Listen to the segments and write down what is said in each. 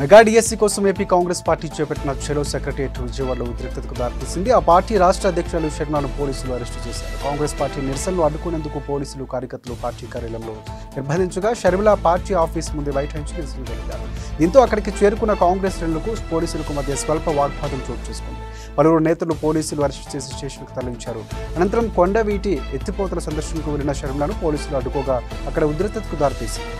Mega DSC కోసం AP Congress party చేపట్టిన చెలో secretariat విజయవాడలో ఉద్రిక్తతకు దారితీసింది. ఆ పార్టీ రాష్ట్ర అధ్యక్షులు శర్మను పోలీసులు అరెస్టు చేశారు. కాంగ్రెస్ పార్టీ నిరసనలు అడ్డుకునేందుకు పోలీసులు కార్యకర్తలు పార్టీ కార్యాలయంలో నిర్బంధించగా షర్మిల పార్టీ ఆఫీస్ ముందు బైఠాయించి నిరసన తెలిపారు. దీంతో అక్కడికి చేరుకున్న కాంగ్రెస్ శ్రేణులకు పోలీసులకు మధ్య స్వల్ప వాగ్వాదం చోటు చేసుకుంది. పలువురు నేతలు పోలీసులు అరెస్టు చేసి స్టేషన్కు తరలించారు. అనంతరం కొండవీటి ఎత్తిపోతల సందర్శనకు వెళ్లిన షర్మిలను పోలీసులు అడ్డుకోగా అక్కడ ఉద్రిక్తతకు దారితీసింది.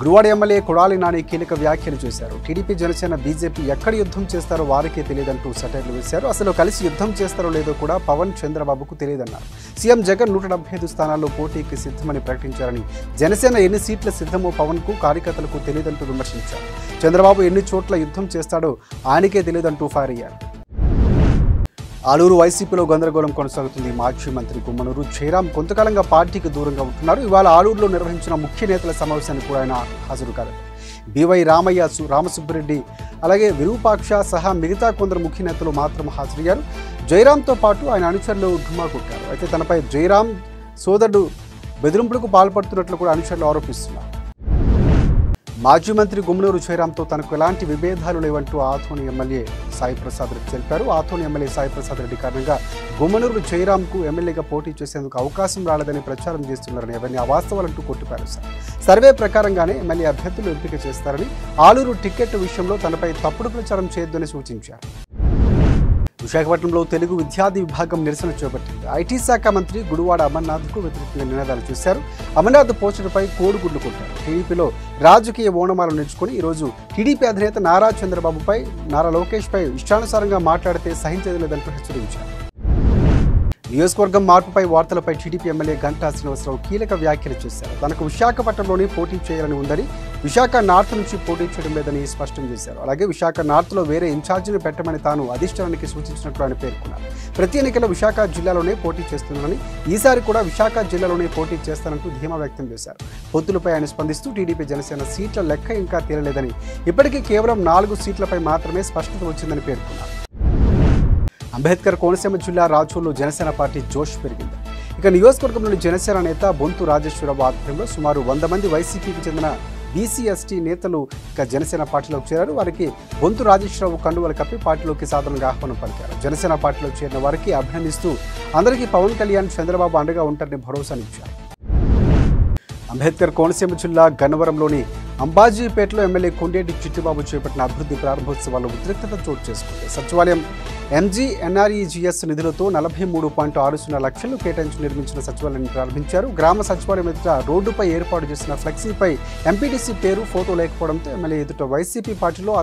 గురువాడ ఎమ్మెల్యే కొడాలి నాని కీలక వ్యాఖ్యలు చేశారు. టీడీపీ, జనసేన, బీజేపీ ఎక్కడ యుద్ధం చేస్తారో వారికే తెలియదంటూ సెటైర్లు వేశారు. అసలు కలిసి యుద్ధం చేస్తారో లేదో కూడా పవన్, చంద్రబాబుకు తెలియదన్నారు. సీఎం జగన్ 175 స్థానాల్లో పోటీకి సిద్ధమని ప్రకటించారని, జనసేన ఎన్ని సీట్ల సిద్ధమో పవన్కు, కార్యకర్తలకు తెలియదంటూ విమర్శించారు. చంద్రబాబు ఎన్ని చోట్ల యుద్ధం చేస్తాడో ఆయనకే తెలియదంటూ ఫైర్ అయ్యారు. ఆలూరు వైసీపీలో గందరగోళం కొనసాగుతుంది. మాజీ మంత్రి గుమ్మనూరు జయరాం కొంతకాలంగా పార్టీకి దూరంగా ఉంటున్నారు. ఇవాళ ఆలూరులో నిర్వహించిన ముఖ్య నేతల సమావేశానికి కూడా ఆయన హాజరు కాలేదు. బివై రామయ్య, రామసుబ్బరెడ్డి, అలాగే విరూపాక్ష సహా మిగతా కొందరు ముఖ్య నేతలు మాత్రం హాజరయ్యారు. జయరాంతో పాటు ఆయన అనుచరులు ఢుమ్మా కొట్టారు. అయితే తనపై జయరాం సోదరుడు బెదిరింపులకు పాల్పడుతున్నట్లు కూడా అనుచరులు ఆరోపిస్తున్నారు. మాజీ మంత్రి గుమ్మనూరు జయరాంతో తనకు ఎలాంటి విభేదాలు లేవంటూ ఆథోని ఎమ్మెల్యే సాయి ప్రసాద్ రెడ్డి తెలిపారు. ఆథోని ఎమ్మెల్యే సాయి ప్రసాద్ రెడ్డి కారణంగా గుమ్మనూరు జయరాంకు ఎమ్మెల్యేగా పోటీ చేసేందుకు అవకాశం రాలేదని ప్రచారం చేస్తున్నారని, అవన్నీ అవాస్తవాలంటూ కొట్టిపారేశారు. సర్వే ప్రకారంగానే ఎమ్మెల్యే అభ్యర్థులు ఎంపిక చేస్తారని, ఆలూరు టికెట్ విషయంలో తనపై తప్పుడు ప్రచారం చేయొద్దని సూచించారు. విశాఖపట్నంలో తెలుగు విద్యార్థి విభాగం నిరసన చేపట్టింది. ఐటీ శాఖ మంత్రి గుడివాడ అమర్నాథ్కు వ్యతిరేకంగా నినాదాలు చేశారు. అమర్నాథ్ పోస్టర్పై కోడిగుడ్లు కొట్టారు. టీడీపీలో రాజకీయ ఓనమాలు నేర్చుకుని ఈరోజు టీడీపీ అధినేత నారా చంద్రబాబుపై, నారా లోకేష్పై ఇష్టానుసారంగా మాట్లాడితే సహించేది లేదంటూ హెచ్చరించారు. నియోజకవర్గం మార్పుపై వార్తలపై టీడీపీ ఎమ్మెల్యే గంటా శ్రీనివాసరావు కీలక వ్యాఖ్యలు చేశారు. తనకు విశాఖపట్నంలోనే పోటీ చేయాలని ఉందని, విశాఖ నార్త్ నుంచి పోటీ చేయడం లేదని స్పష్టం చేశారు. అలాగే విశాఖ నార్త్లో వేరే ఇన్ఛార్జిని పెట్టమని తాను అధిష్టానానికి సూచించినట్లు ఆయన పేర్కొన్నారు. ప్రతి ఎన్నికల్లో విశాఖ జిల్లాలోనే పోటీ చేస్తున్నానని, ఈసారి కూడా విశాఖ జిల్లాలోనే పోటీ చేస్తానంటూ ధీమా వ్యక్తం చేశారు. పొత్తులపై ఆయన స్పందిస్తూ టీడీపీ, జనసేన సీట్ల లెక్క ఇంకా తేలలేదని, ఇప్పటికీ కేవలం 4 సీట్లపై మాత్రమే స్పష్టత వచ్చిందని పేర్కొన్నారు. అంబేద్కర్ కోనసీమ జిల్లా రాచూరులో జనసేన పార్టీ జోష్ పెరిగింది. ఇక నియోజకవర్గంలోని జనసేన నేత బొంతు రాజేశ్వరరావు ఆధ్వర్యంలో సుమారు 100 మంది వైసీపీకి చెందిన బీసీ, ఎస్టీ నేతలు ఇక జనసేన పార్టీలోకి చేరారు. వారికి బొంతు రాజేశ్వరరావు కండువలు కప్పి పార్టీలోకి సాధారణంగా ఆహ్వానం పలికారు. జనసేన పార్టీలో చేరిన వారికి అభినందిస్తూ అందరికీ పవన్ కళ్యాణ్, చంద్రబాబు అండగా ఉంటారని భరోసానిచ్చారు. అంబేద్కర్ కోనసీమ జిల్లా గన్నవరంలోని అంబాజీపేటలో ఎమ్మెల్యే కొండేటి చిట్టిబాబు చేపట్టిన అభివృద్ధి ప్రారంభోత్సవాల్లో ఉద్రిక్తత చోటు చేసుకుంది. సచివాలయం ఎంజీఎన్ఆర్ఈజీఎస్ నిధులతో 43.60 లక్షలు కేటాయించి నిర్మించిన సచివాలయాన్ని ప్రారంభించారు. గ్రామ సచివాలయం ఎదుట రోడ్డుపై ఏర్పాటు చేసిన ఫ్లెక్సీపై ఎంపీటీసీ పేరు, ఫోటో లేకపోవడంతో ఎమ్మెల్యే ఎదుట వైసీపీ పార్టీలో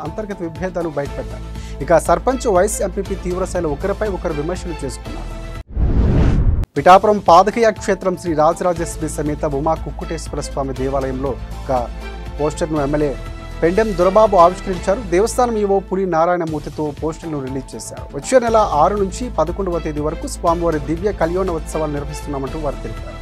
అంతర్గత విభేదాలు బయటపడ్డాయి. ఇక సర్పంచ్, వైస్ ఎంపీపీ తీవ్రస్థాయిలో ఒకరిపై ఒకరు విమర్శలు చేసుకున్నారు. పిఠాపురం పాదకయ క్షేత్రం శ్రీ రాజరాజేశ్వరి సమేత ఉమా కుక్కుటేశ్వర స్వామి దేవాలయంలో ఒక పోస్టర్ను ఎమ్మెల్యే పెండెం దొరబాబు ఆవిష్కరించారు. దేవస్థానం ఈవో పులి నారాయణమూర్తితో పోస్టర్ను రిలీజ్ చేశారు. వచ్చే నెల 6 నుంచి 11వ తేదీ వరకు స్వామివారి దివ్య కళ్యాణ ఉత్సవాలు నిర్వహిస్తున్నామంటూ వారు తెలిపారు.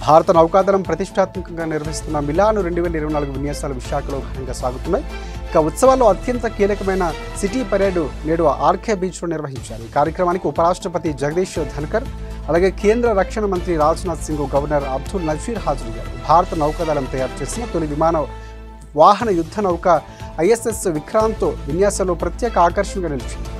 భారత నౌకాదళం ప్రతిష్టాత్మకంగా నిర్వహిస్తున్న మిలాన్ 2024 విన్యాసాలు విశాఖలో ఘనంగా సాగుతున్నాయి. ఇక ఉత్సవాల్లో అత్యంత కీలకమైన సిటీ పరేడ్ నేడు ఆర్కే బీచ్లో నిర్వహించారు. ఈ కార్యక్రమానికి ఉపరాష్ట్రపతి జగదీష్ ధన్కర్, అలాగే కేంద్ర రక్షణ మంత్రి రాజ్నాథ్ సింగ్, గవర్నర్ అబ్దుల్ నజీర్ హాజరయ్యారు. భారత నౌకాదళం తయారు చేసిన తొలి విమాన వాహన యుద్ధ నౌక ISS విక్రాంత్ విన్యాసంలో ప్రత్యేక ఆకర్షణగా నిలిచింది.